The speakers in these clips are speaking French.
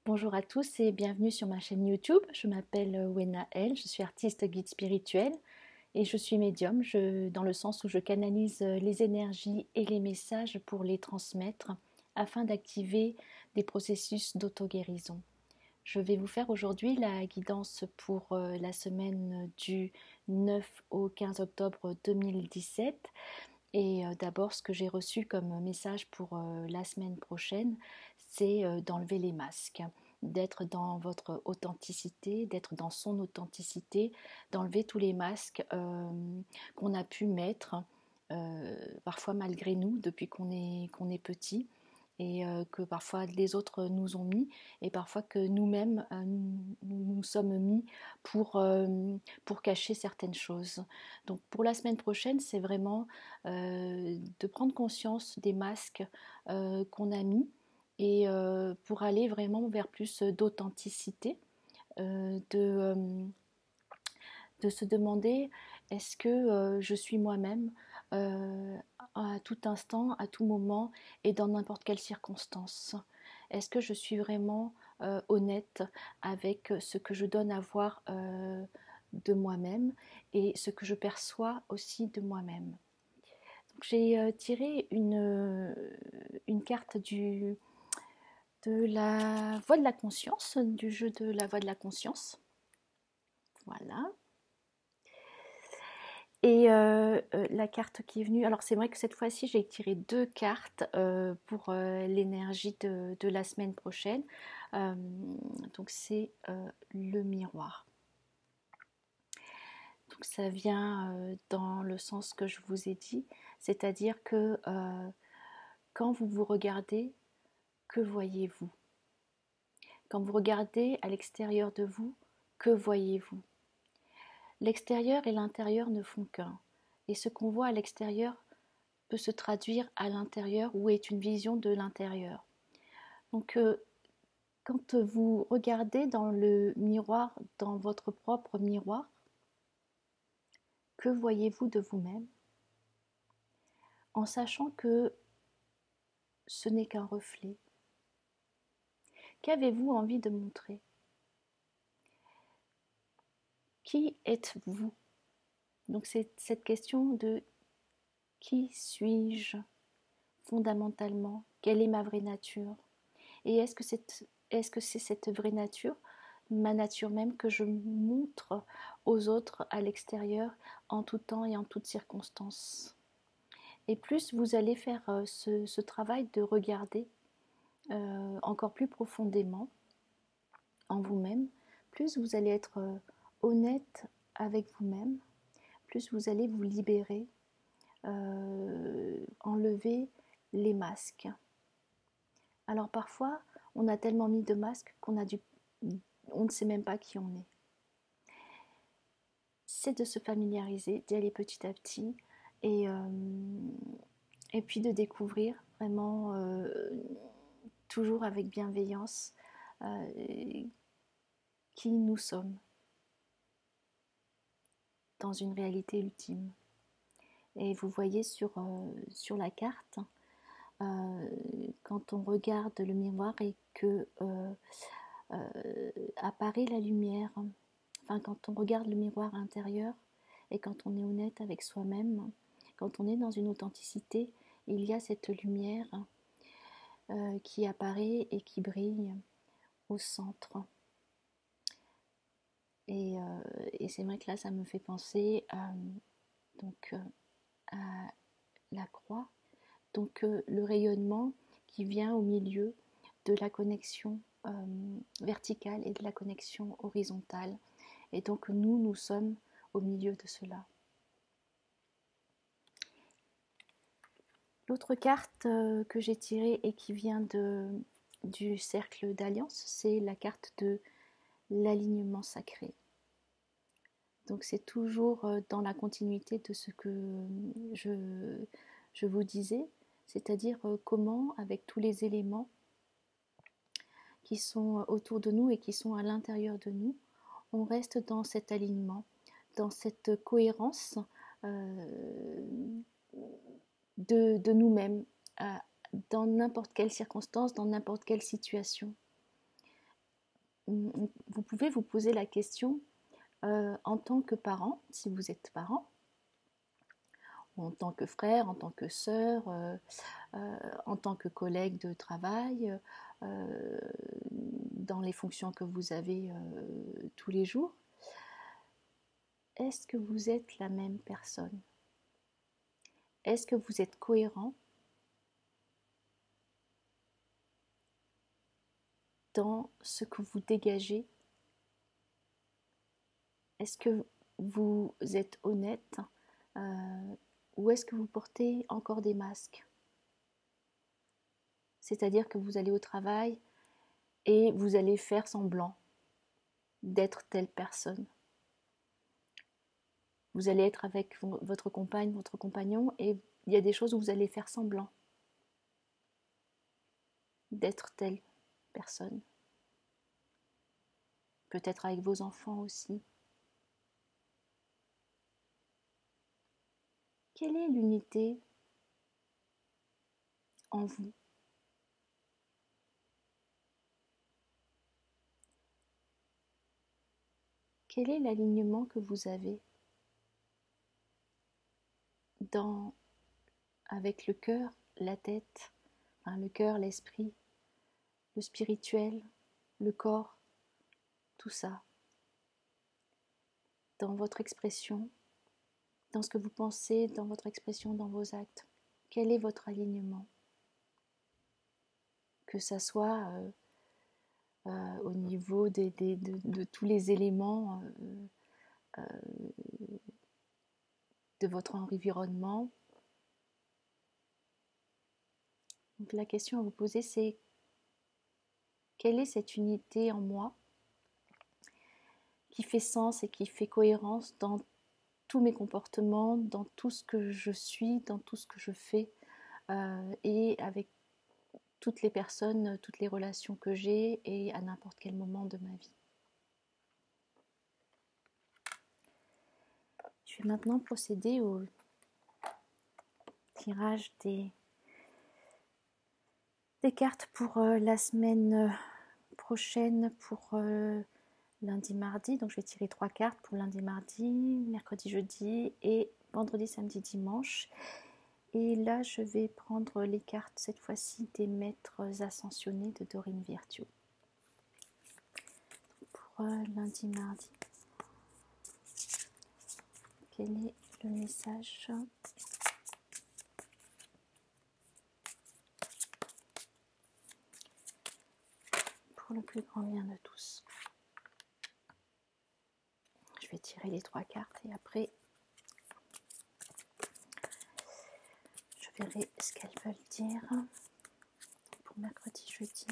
Bonjour à tous et bienvenue sur ma chaîne YouTube. Je m'appelle Wena L, je suis artiste guide spirituel et je suis médium, dans le sens où je canalise les énergies et les messages pour les transmettre afin d'activer des processus d'auto-guérison. Je vais vous faire aujourd'hui la guidance pour la semaine du 9 au 15 octobre 2017. Et d'abord, ce que j'ai reçu comme message pour la semaine prochaine, c'est d'enlever les masques, d'être dans votre authenticité, d'être dans son authenticité, d'enlever tous les masques qu'on a pu mettre, parfois malgré nous, depuis qu'on est petit, et que parfois les autres nous ont mis, et parfois que nous-mêmes nous sommes mis pour cacher certaines choses. Donc pour la semaine prochaine, c'est vraiment de prendre conscience des masques qu'on a mis et pour aller vraiment vers plus d'authenticité, euh, de, euh, de se demander est-ce que je suis moi-même à tout instant, à tout moment et dans n'importe quelle circonstance. Est-ce que je suis vraiment honnête avec ce que je donne à voir de moi-même et ce que je perçois aussi de moi-même. J'ai tiré une carte de la voie de la conscience, du jeu de la voie de la conscience. Voilà. Et la carte qui est venue, alors c'est vrai que cette fois-ci j'ai tiré deux cartes pour l'énergie de la semaine prochaine. Donc c'est le miroir. Donc ça vient dans le sens que je vous ai dit, c'est-à-dire que quand vous vous regardez, que voyez-vous? Quand vous regardez à l'extérieur de vous, que voyez-vous? L'extérieur et l'intérieur ne font qu'un. Et ce qu'on voit à l'extérieur peut se traduire à l'intérieur ou est une vision de l'intérieur. Donc quand vous regardez dans le miroir, dans votre propre miroir, que voyez-vous de vous-même? En sachant que ce n'est qu'un reflet. Qu'avez-vous envie de montrer? Qui êtes-vous? Donc c'est cette question de qui suis-je fondamentalement? Quelle est ma vraie nature? Et est-ce que c'est cette vraie nature, ma nature même, que je montre aux autres à l'extérieur en tout temps et en toutes circonstances? Et plus vous allez faire ce travail de regarder encore plus profondément en vous-même, plus vous allez être honnête avec vous-même, plus vous allez vous libérer, enlever les masques. Alors parfois, on a tellement mis de masques on ne sait même pas qui on est. C'est de se familiariser, d'y aller petit à petit et, euh, et puis de découvrir vraiment toujours avec bienveillance qui nous sommes dans une réalité ultime. Et vous voyez sur la carte, quand on regarde le miroir et que apparaît la lumière, enfin quand on regarde le miroir intérieur et quand on est honnête avec soi-même, quand on est dans une authenticité, il y a cette lumière qui apparaît et qui brille au centre. Et c'est vrai que là, ça me fait penser à la croix, donc le rayonnement qui vient au milieu de la connexion verticale et de la connexion horizontale. Et donc nous sommes au milieu de cela. L'autre carte que j'ai tirée et qui vient du cercle d'alliance, c'est la carte de l'alignement sacré. Donc c'est toujours dans la continuité de ce que je vous disais, c'est-à-dire comment, avec tous les éléments qui sont autour de nous et qui sont à l'intérieur de nous, on reste dans cet alignement, dans cette cohérence de nous-mêmes, dans n'importe quelle circonstance, dans n'importe quelle situation. vous pouvez vous poser la question en tant que parent, si vous êtes parent, ou en tant que frère, en tant que sœur, en tant que collègue de travail, dans les fonctions que vous avez tous les jours. Est-ce que vous êtes la même personne? Est-ce que vous êtes cohérent dans ce que vous dégagez? Est-ce que vous êtes honnête ou est-ce que vous portez encore des masques? C'est-à-dire que vous allez au travail et vous allez faire semblant d'être telle personne. Vous allez être avec votre compagne, votre compagnon, et il y a des choses où vous allez faire semblant d'être telle personne. Peut-être avec vos enfants aussi. Quelle est l'unité en vous? Quel est l'alignement que vous avez avec le cœur, la tête, enfin le cœur, l'esprit, le spirituel, le corps, tout ça, dans votre expression, dans ce que vous pensez, dans votre expression, dans vos actes? Quel est votre alignement? Que ça soit au niveau de tous les éléments de votre environnement. Donc la question à vous poser, c'est quelle est cette unité en moi qui fait sens et qui fait cohérence dans tous mes comportements, dans tout ce que je suis, dans tout ce que je fais et avec toutes les personnes, toutes les relations que j'ai et à n'importe quel moment de ma vie. Je vais maintenant procéder au tirage des cartes pour la semaine prochaine, pour lundi, mardi. Donc je vais tirer 3 cartes pour lundi, mardi, mercredi, jeudi et vendredi, samedi, dimanche. Et là, je vais prendre les cartes cette fois-ci des maîtres ascensionnés de Dorine Virtue. Pour lundi, mardi, quel est le message ? Pour le plus grand bien de tous. Je vais tirer les 3 cartes et après, je verrai ce qu'elles veulent dire pour mercredi, jeudi.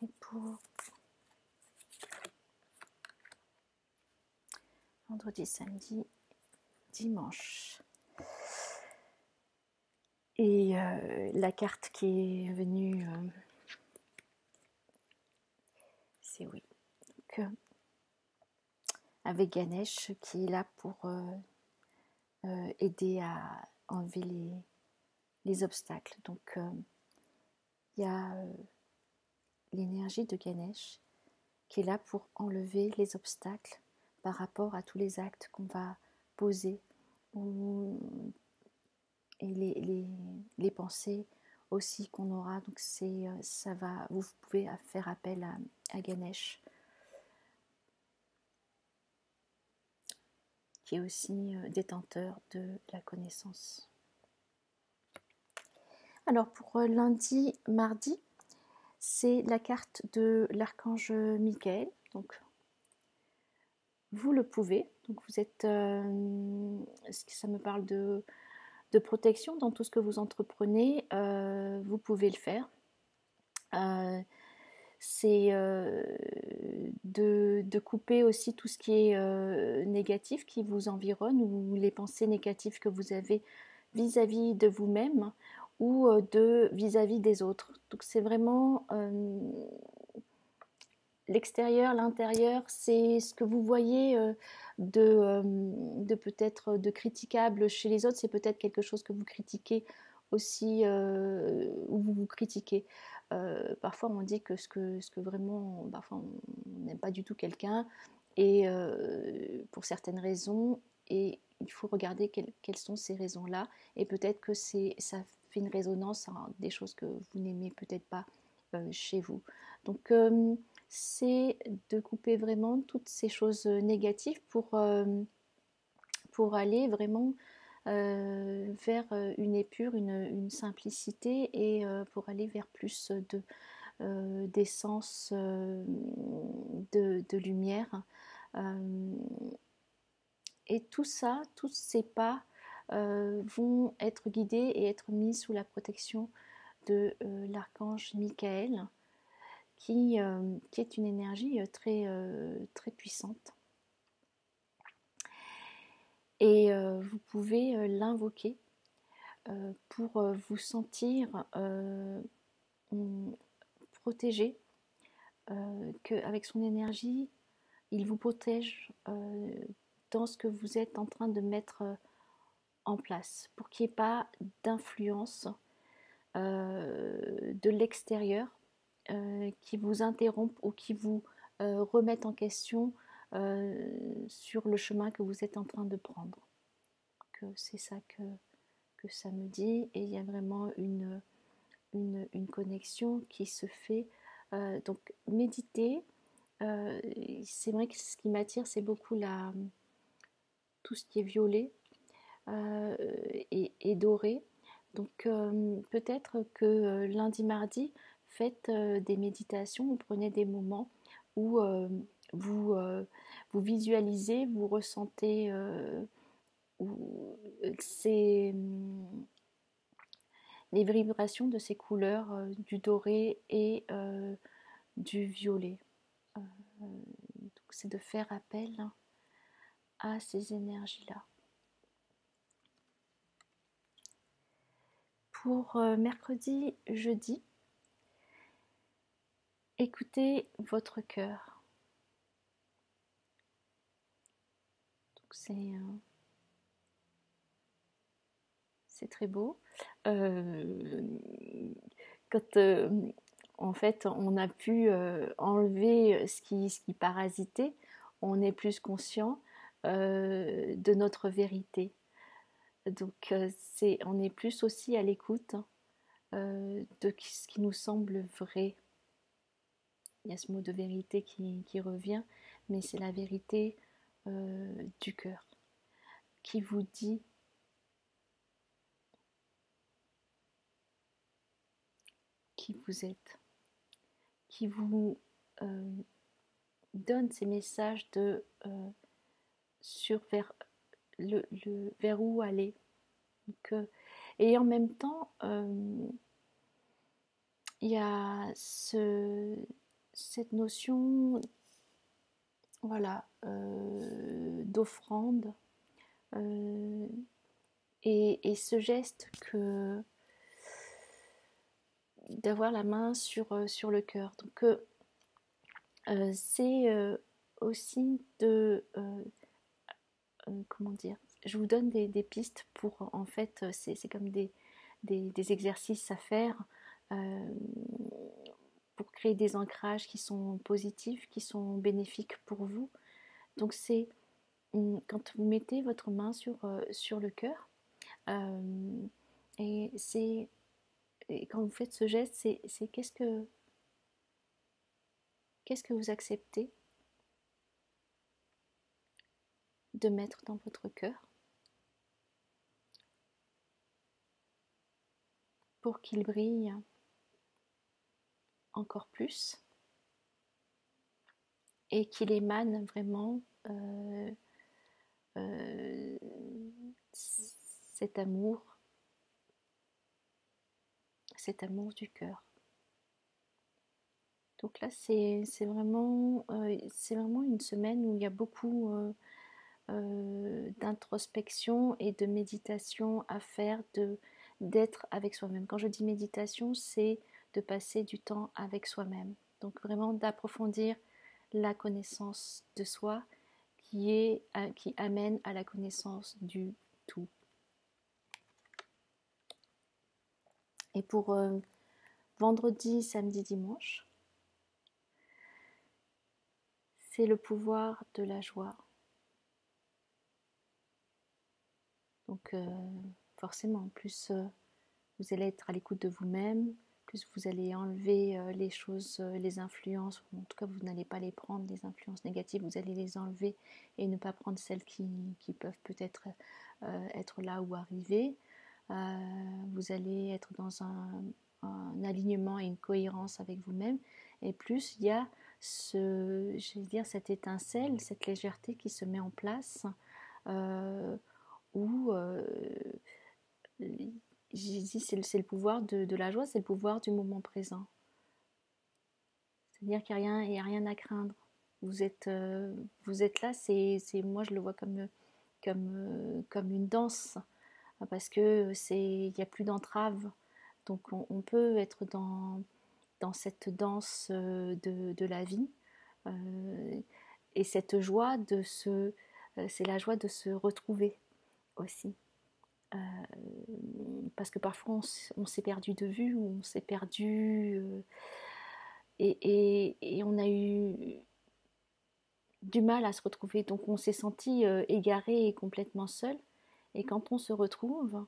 Et pour vendredi, samedi, dimanche. Et la carte qui est venue, c'est oui. Donc, avec Ganesh qui est là pour aider à enlever les obstacles. Donc, il y a l'énergie de Ganesh qui est là pour enlever les obstacles par rapport à tous les actes qu'on va poser et les pensées aussi qu'on aura. Donc ça va, vous pouvez faire appel à Ganesh qui est aussi détenteur de la connaissance. Alors pour lundi, mardi, c'est la carte de l'archange Michael. Donc vous le pouvez. Donc vous êtes, ça me parle de protection dans tout ce que vous entreprenez. Vous pouvez le faire. C'est de couper aussi tout ce qui est négatif qui vous environne ou les pensées négatives que vous avez vis-à-vis de vous-même ou de vis-à-vis des autres. Donc c'est vraiment l'extérieur, l'intérieur, c'est ce que vous voyez de peut-être de critiquable chez les autres, c'est peut-être quelque chose que vous critiquez aussi, ou vous vous critiquez. Parfois on dit que ce que vraiment, parfois on n'aime pas du tout quelqu'un, et pour certaines raisons, et il faut regarder quelles sont ces raisons-là, et peut-être que ça fait une résonance à des choses que vous n'aimez peut-être pas chez vous. Donc c'est de couper vraiment toutes ces choses négatives pour aller vraiment vers une épure, une simplicité, et pour aller vers plus d'essence, de lumière. Et tout ça, tous ces pas vont être guidés et être mis sous la protection de l'archange Michael, qui est une énergie très puissante. Et vous pouvez l'invoquer pour vous sentir protégé, qu'avec son énergie, il vous protège dans ce que vous êtes en train de mettre en place, pour qu'il n'y ait pas d'influence de l'extérieur qui vous interrompent ou qui vous remettent en question sur le chemin que vous êtes en train de prendre. C'est ça que ça me dit, et il y a vraiment une connexion qui se fait. Donc méditer, c'est vrai que ce qui m'attire, c'est beaucoup tout ce qui est violet et doré. Donc peut-être que lundi, mardi, faites des méditations, vous prenez des moments où vous, vous visualisez, vous ressentez ces, les vibrations de ces couleurs du doré et du violet. Donc c'est de faire appel à ces énergies-là. Pour mercredi, jeudi, écoutez votre cœur. Donc c'est très beau. Quand en fait on a pu enlever ce qui parasitait, on est plus conscient de notre vérité. Donc on est plus aussi à l'écoute de ce qui nous semble vrai. Il y a ce mot de vérité qui revient, mais c'est la vérité du cœur qui vous dit qui vous êtes, qui vous donne ces messages sur vers où aller. Donc, et en même temps, il y a cette notion, voilà, d'offrande, et ce geste d'avoir la main sur le cœur. Donc c'est aussi comment dire, je vous donne des pistes pour, en fait, c'est comme des exercices à faire pour créer des ancrages qui sont positifs, qui sont bénéfiques pour vous. Donc c'est quand vous mettez votre main sur le cœur, et quand vous faites ce geste, c'est qu'est-ce que vous acceptez de mettre dans votre cœur pour qu'il brille encore plus et qu'il émane vraiment cet amour du cœur. Donc là, c'est vraiment une semaine où il y a beaucoup d'introspection et de méditation à faire, d'être avec soi-même. Quand je dis méditation, c'est de passer du temps avec soi-même. Donc vraiment d'approfondir la connaissance de soi qui amène à la connaissance du tout. Et pour vendredi, samedi, dimanche, c'est le pouvoir de la joie. Donc forcément, plus vous allez être à l'écoute de vous-même, plus vous allez enlever les choses, les influences, en tout cas vous n'allez pas les prendre, les influences négatives, vous allez les enlever et ne pas prendre celles qui peuvent peut-être être là ou arriver. Vous allez être dans un alignement et une cohérence avec vous-même, et plus il y a cette étincelle, cette légèreté qui se met en place, où j'ai dit c'est le pouvoir de la joie, c'est le pouvoir du moment présent. C'est-à-dire qu'il n'y a rien à craindre. Vous êtes là, moi je le vois comme une danse, parce que il n'y a plus d'entrave. Donc on peut être dans cette danse de la vie, et cette joie c'est la joie de se retrouver aussi. Parce que parfois on s'est perdu de vue, ou on s'est perdu et on a eu du mal à se retrouver, donc on s'est senti égaré et complètement seul. Et quand on se retrouve,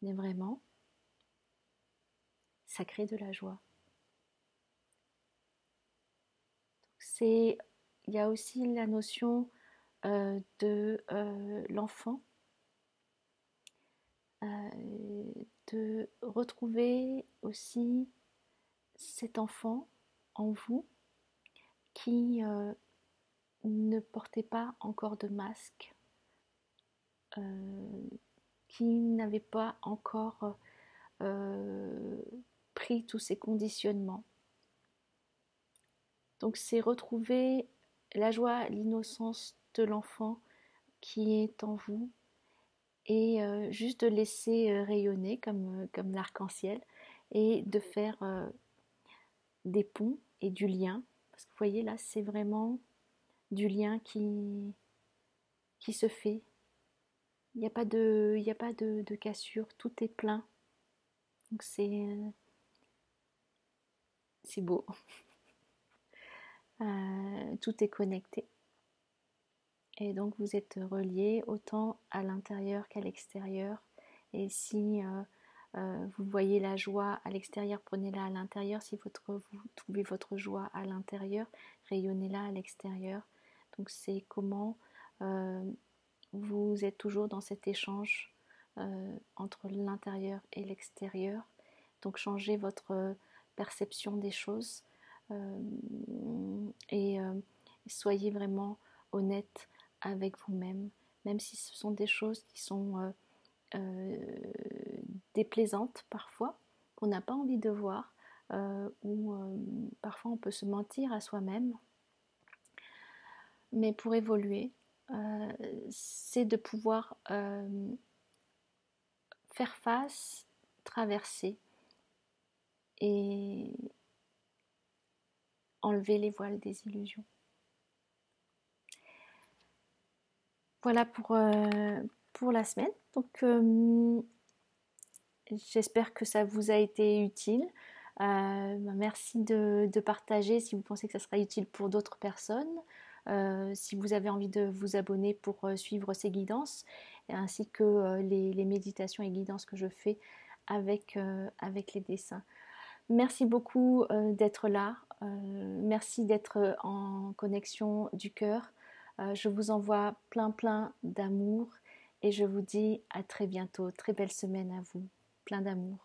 mais vraiment, ça crée de la joie. Il y a aussi la notion de l'enfant, de retrouver aussi cet enfant en vous qui ne portait pas encore de masque, qui n'avait pas encore pris tous ces conditionnements. Donc c'est retrouver la joie, l'innocence de l'enfant qui est en vous, et juste de laisser rayonner comme l'arc-en-ciel, et de faire des ponts et du lien, parce que vous voyez là c'est vraiment du lien qui se fait. Il n'y a pas de cassure, tout est plein. Donc c'est beau. Tout est connecté. Et donc vous êtes reliés autant à l'intérieur qu'à l'extérieur. Et si vous voyez la joie à l'extérieur, prenez-la à l'intérieur. Si vous trouvez votre joie à l'intérieur, rayonnez-la à l'extérieur. Donc c'est comment vous êtes toujours dans cet échange entre l'intérieur et l'extérieur. Donc changez votre perception des choses, et soyez vraiment honnête avec vous-même, même si ce sont des choses qui sont déplaisantes parfois, qu'on n'a pas envie de voir, ou parfois on peut se mentir à soi-même. Mais pour évoluer, c'est de pouvoir faire face, traverser et enlever les voiles des illusions. Voilà pour la semaine. Donc j'espère que ça vous a été utile. Merci de partager si vous pensez que ça sera utile pour d'autres personnes. Si vous avez envie de vous abonner pour suivre ces guidances, ainsi que les méditations et guidances que je fais avec les dessins. Merci beaucoup d'être là. Merci d'être en connexion du cœur. Je vous envoie plein d'amour, et je vous dis à très bientôt. Très belle semaine à vous. Plein d'amour.